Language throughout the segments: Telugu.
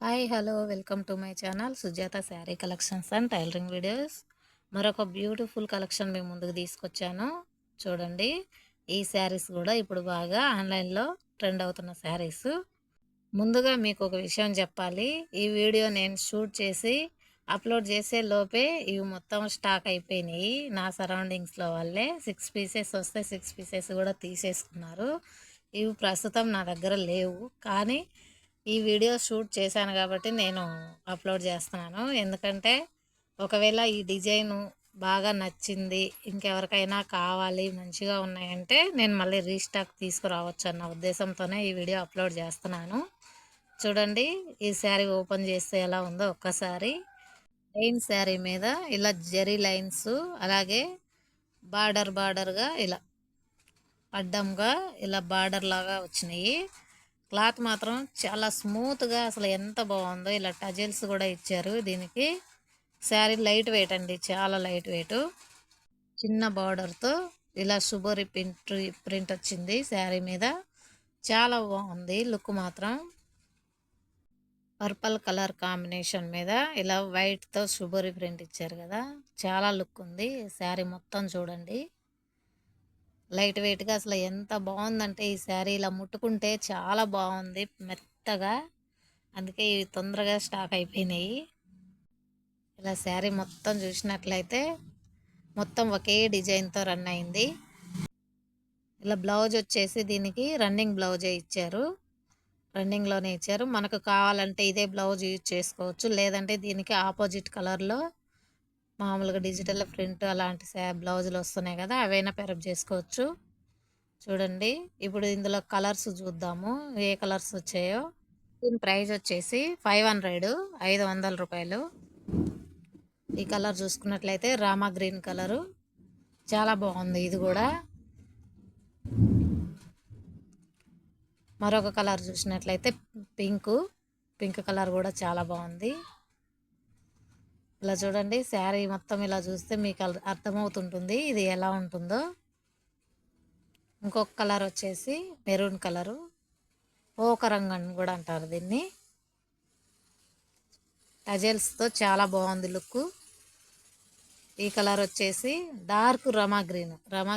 Hi hello welcome to my channel Sujatha sari collections and tailoring videos. మరొక బ్యూటిఫుల్ కలెక్షన్ మీ ముందుకు తీసుకొచ్చాను. చూడండి, ఈ శారీస్ కూడా ఇప్పుడు బాగా ఆన్లైన్లో ట్రెండ్ అవుతున్న శారీస్. ముందుగా మీకు ఒక విషయం చెప్పాలి. ఈ వీడియో నేను షూట్ చేసి అప్లోడ్ చేసే లోపే ఇవి మొత్తం స్టాక్ అయిపోయినాయి. నా సరౌండింగ్స్లో వాళ్ళే 6 పీసెస్ వస్తే 6 పీసెస్ కూడా తీసేసుకున్నారు. ఇవి ప్రస్తుతం నా దగ్గర లేవు, కానీ ఈ వీడియో షూట్ చేశాను కాబట్టి నేను అప్లోడ్ చేస్తున్నాను. ఎందుకంటే ఒకవేళ ఈ డిజైను బాగా నచ్చింది, ఇంకెవరికైనా కావాలి, మంచిగా ఉన్నాయంటే నేను మళ్ళీ రీస్టాక్ తీసుకురావచ్చు అన్న ఉద్దేశంతోనే ఈ వీడియో అప్లోడ్ చేస్తున్నాను. చూడండి, ఈ శారీ ఓపెన్ చేస్తే ఎలా ఉందో ఒక్కసారి. ప్లెయిన్ శారీ మీద ఇలా జరీ లైన్స్, అలాగే బార్డర్గా ఇలా అడ్డంగా ఇలా బార్డర్ లాగా వచ్చినాయి. క్లాత్ మాత్రం చాలా స్మూత్గా, అసలు ఎంత బాగుందో. ఇలా టజిల్స్ కూడా ఇచ్చారు దీనికి. శారీ లైట్ వెయిట్ అండి, చాలా లైట్ వెయిట్. చిన్న బార్డర్తో ఇలా శుభరి ప్రింట్ వచ్చింది శారీ మీద. చాలా బాగుంది లుక్ మాత్రం. పర్పుల్ కలర్ కాంబినేషన్ మీద ఇలా వైట్తో శుభరి ప్రింట్ ఇచ్చారు కదా, చాలా లుక్ ఉంది. శారీ మొత్తం చూడండి, లైట్ వెయిట్గా అసలు ఎంత బాగుందంటే ఈ శారీ ఇలా ముట్టుకుంటే చాలా బాగుంది, మెత్తగా. అందుకే ఇవి తొందరగా స్టాక్ అయిపోయినాయి. ఇలా శారీ మొత్తం చూసినట్లయితే మొత్తం ఒకే డిజైన్తో రన్ అయింది. ఇలా బ్లౌజ్ వచ్చేసి దీనికి రన్నింగ్ బ్లౌజే ఇచ్చారు, రన్నింగ్లోనే ఇచ్చారు. మనకు కావాలంటే ఇదే బ్లౌజ్ యూజ్ చేసుకోవచ్చు, లేదంటే దీనికి ఆపోజిట్ కలర్లో మామూలుగా డిజిటల్ ప్రింట్ అలాంటి బ్లౌజులు వస్తున్నాయి కదా, అవైనా పెరప్ చేసుకోవచ్చు. చూడండి, ఇప్పుడు ఇందులో కలర్స్ చూద్దాము ఏ కలర్స్ వచ్చాయో. దీని ప్రైస్ వచ్చేసి 500 రూపాయలు. ఈ కలర్ చూసుకున్నట్లయితే రామా గ్రీన్ కలరు, చాలా బాగుంది ఇది కూడా. మరొక కలర్ చూసినట్లయితే పింక్ కలర్ కూడా చాలా బాగుంది. ఇలా చూడండి, శారీ మొత్తం ఇలా చూస్తే మీకు అర్థమవుతుంటుంది ఇది ఎలా ఉంటుందో. ఇంకొక కలర్ వచ్చేసి మెరూన్ కలరు, ఓకరంగ్ అని కూడా అంటారు దీన్ని. టజల్స్తో చాలా బాగుంది లుక్. ఈ కలర్ వచ్చేసి డార్క్ రమా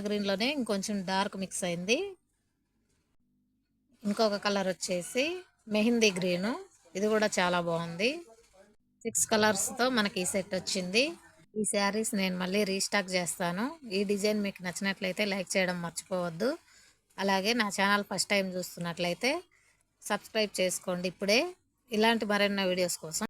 గ్రీన్లోనే ఇంకొంచెం డార్క్ మిక్స్ అయింది. ఇంకొక కలర్ వచ్చేసి మెహందీ గ్రీను, ఇది కూడా చాలా బాగుంది. 6 కలర్స్తో మనకి ఈ సెట్ వచ్చింది. ఈ శారీస్ నేను మళ్ళీ రీస్టాక్ చేస్తాను. ఈ డిజైన్ మీకు నచ్చినట్లయితే లైక్ చేయడం మర్చిపోవద్దు. అలాగే నా ఛానల్ ఫస్ట్ టైం చూస్తున్నట్లయితే సబ్స్క్రైబ్ చేసుకోండి ఇప్పుడే, ఇలాంటి మరెన్నో వీడియోస్ కోసం.